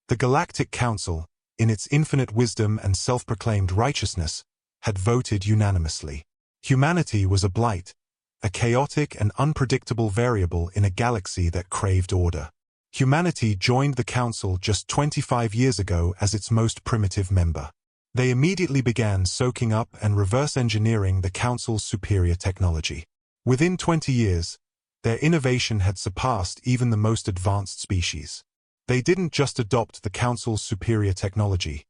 The Galactic Council, in its infinite wisdom and self-proclaimed righteousness, had voted unanimously. Humanity was a blight, a chaotic and unpredictable variable in a galaxy that craved order. Humanity joined the Council just 25 years ago as its most primitive member. They immediately began soaking up and reverse engineering the Council's superior technology. Within 20 years, their innovation had surpassed even the most advanced species. They didn't just adopt the Council's superior technology.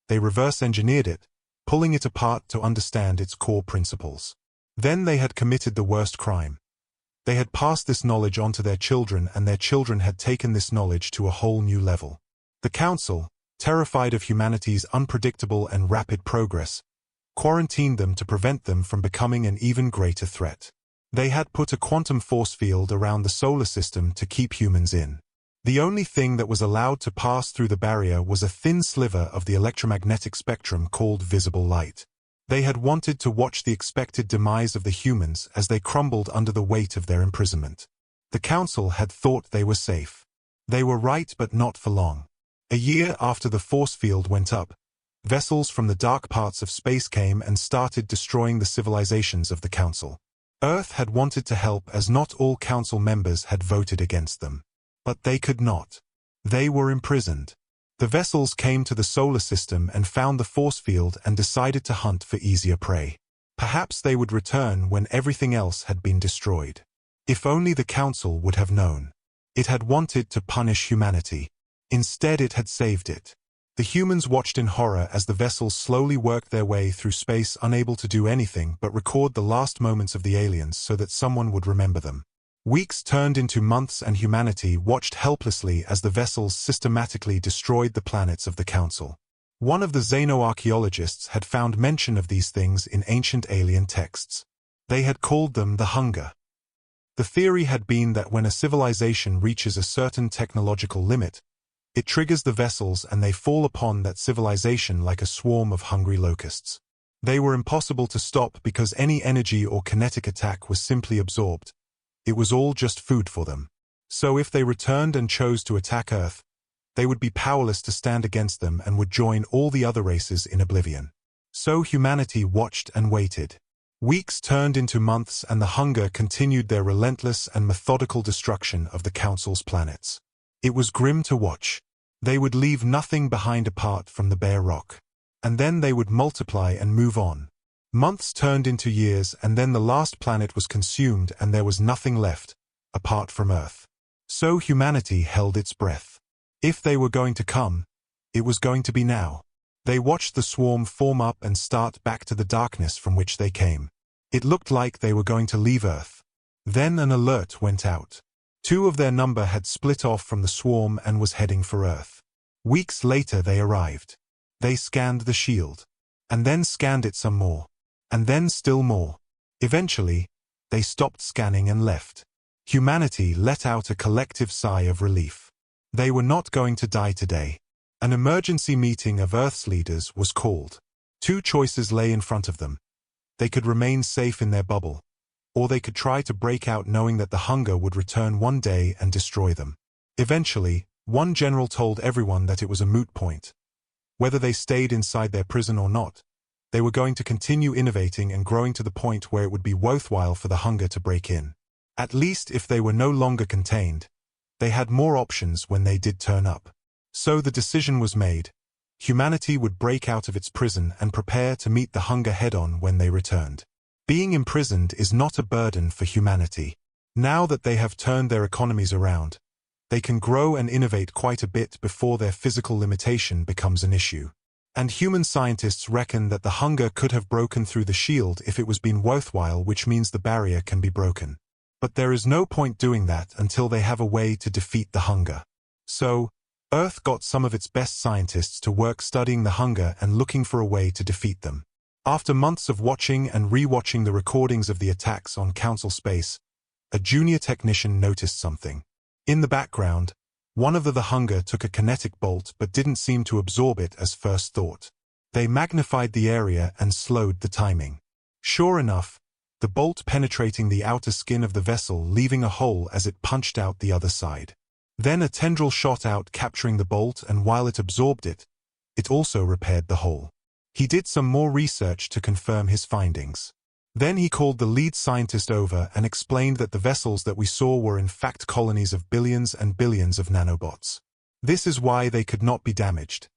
They reverse-engineered it, pulling it apart to understand its core principles. Then they had committed the worst crime. They had passed this knowledge on to their children, and their children had taken this knowledge to a whole new level. The Council, terrified of humanity's unpredictable and rapid progress, quarantined them to prevent them from becoming an even greater threat. They had put a quantum force field around the solar system to keep humans in. The only thing that was allowed to pass through the barrier was a thin sliver of the electromagnetic spectrum called visible light. They had wanted to watch the expected demise of the humans as they crumbled under the weight of their imprisonment. The Council had thought they were safe. They were right, but not for long. A year after the force field went up, vessels from the dark parts of space came and started destroying the civilizations of the Council. Earth had wanted to help, as not all Council members had voted against them. But they could not. They were imprisoned. The vessels came to the solar system and found the force field and decided to hunt for easier prey. Perhaps they would return when everything else had been destroyed. If only the Council would have known. It had wanted to punish humanity. Instead, it had saved it. The humans watched in horror as the vessels slowly worked their way through space, unable to do anything but record the last moments of the aliens so that someone would remember them. Weeks turned into months, and humanity watched helplessly as the vessels systematically destroyed the planets of the Council. One of the xenoarchaeologists had found mention of these things in ancient alien texts. They had called them the hunger. The theory had been that when a civilization reaches a certain technological limit, it triggers the vessels and they fall upon that civilization like a swarm of hungry locusts. They were impossible to stop because any energy or kinetic attack was simply absorbed. It was all just food for them. So if they returned and chose to attack Earth, they would be powerless to stand against them and would join all the other races in oblivion. So humanity watched and waited. Weeks turned into months, and the hunger continued their relentless and methodical destruction of the Council's planets. It was grim to watch. They would leave nothing behind apart from the bare rock. And then they would multiply and move on. Months turned into years, and then the last planet was consumed and there was nothing left, apart from Earth. So humanity held its breath. If they were going to come, it was going to be now. They watched the swarm form up and start back to the darkness from which they came. It looked like they were going to leave Earth. Then an alert went out. 2 of their number had split off from the swarm and was heading for Earth. Weeks later they arrived. They scanned the shield. And then scanned it some more. And then still more. Eventually, they stopped scanning and left. Humanity let out a collective sigh of relief. They were not going to die today. An emergency meeting of Earth's leaders was called. 2 choices lay in front of them. They could remain safe in their bubble, or they could try to break out knowing that the hunger would return one day and destroy them. Eventually, one general told everyone that it was a moot point. Whether they stayed inside their prison or not, they were going to continue innovating and growing to the point where it would be worthwhile for the hunger to break in. At least if they were no longer contained, they had more options when they did turn up. So the decision was made. Humanity would break out of its prison and prepare to meet the hunger head-on when they returned. Being imprisoned is not a burden for humanity. Now that they have turned their economies around, they can grow and innovate quite a bit before their physical limitation becomes an issue. And human scientists reckon that the hunger could have broken through the shield if it was been worthwhile, which means the barrier can be broken. But there is no point doing that until they have a way to defeat the hunger. So, Earth got some of its best scientists to work studying the hunger and looking for a way to defeat them. After months of watching and re-watching the recordings of the attacks on Council space, a junior technician noticed something. In the background, one of the hunger took a kinetic bolt but didn't seem to absorb it as first thought. They magnified the area and slowed the timing. Sure enough, the bolt penetrating the outer skin of the vessel, leaving a hole as it punched out the other side. Then a tendril shot out, capturing the bolt, and while it absorbed it, it also repaired the hole. He did some more research to confirm his findings. Then he called the lead scientist over and explained that the vessels that we saw were in fact colonies of billions and billions of nanobots. This is why they could not be damaged.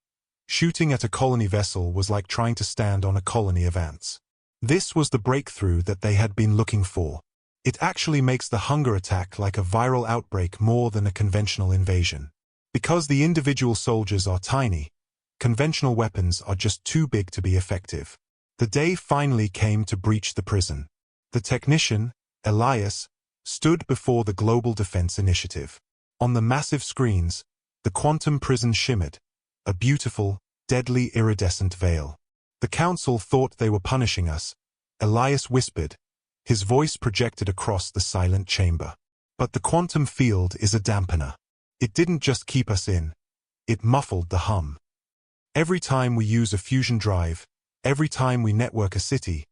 Shooting at a colony vessel was like trying to stand on a colony of ants. This was the breakthrough that they had been looking for. It actually makes the hunger attack like a viral outbreak more than a conventional invasion. Because the individual soldiers are tiny, conventional weapons are just too big to be effective. The day finally came to breach the prison. The technician, Elias, stood before the Global Defense Initiative. On the massive screens, the quantum prison shimmered, a beautiful, deadly iridescent veil. The council thought they were punishing us, Elias whispered, his voice projected across the silent chamber. But the quantum field is a dampener. It didn't just keep us in, it muffled the hum. Every time we use a fusion drive, every time we network a city,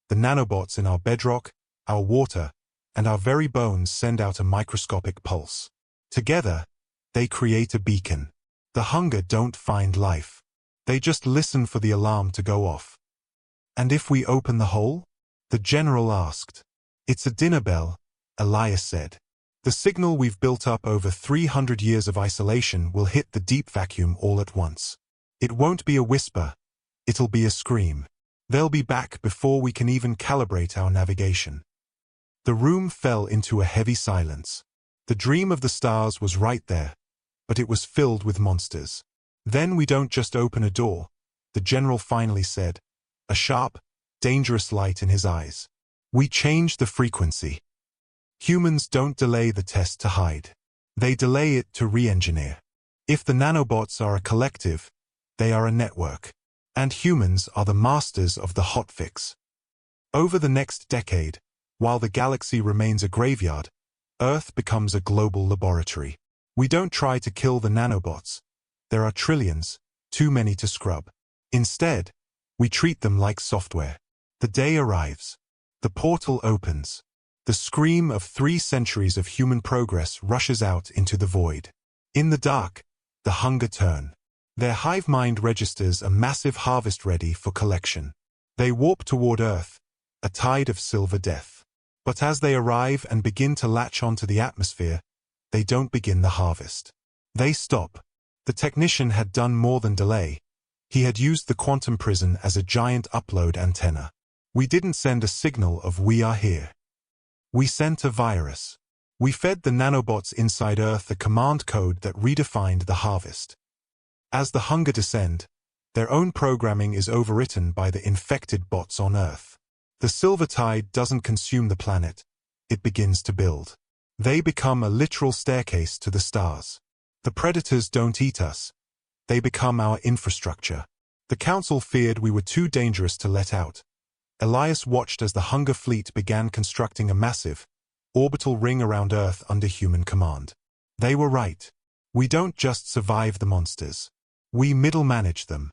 the nanobots in our bedrock, our water, and our very bones send out a microscopic pulse. Together, they create a beacon. The hunger don't find life. They just listen for the alarm to go off. And if we open the hole? The general asked. It's a dinner bell, Elias said. The signal we've built up over 300 years of isolation will hit the deep vacuum all at once. It won't be a whisper. It'll be a scream. They'll be back before we can even calibrate our navigation. The room fell into a heavy silence. The dream of the stars was right there, but it was filled with monsters. Then we don't just open a door, the general finally said, a sharp, dangerous light in his eyes. We change the frequency. Humans don't delay the test to hide. They delay it to re-engineer. If the nanobots are a collective, they are a network. And humans are the masters of the hotfix. Over the next decade, while the galaxy remains a graveyard, Earth becomes a global laboratory. We don't try to kill the nanobots. There are trillions, too many to scrub. Instead, we treat them like software. The day arrives. The portal opens. The scream of 3 centuries of human progress rushes out into the void. In the dark, the hunger turn. Their hive-mind registers a massive harvest ready for collection. They warp toward Earth, a tide of silver death. But as they arrive and begin to latch onto the atmosphere, they don't begin the harvest. They stop. The technician had done more than delay. He had used the quantum prison as a giant upload antenna. We didn't send a signal of "we are here." We sent a virus. We fed the nanobots inside Earth a command code that redefined the harvest. As the hunger descend, their own programming is overwritten by the infected bots on Earth. The silver tide doesn't consume the planet, it begins to build. They become a literal staircase to the stars. The predators don't eat us, they become our infrastructure. The council feared we were too dangerous to let out. Elias watched as the hunger fleet began constructing a massive, orbital ring around Earth under human command. They were right. We don't just survive the monsters. We middle manage them.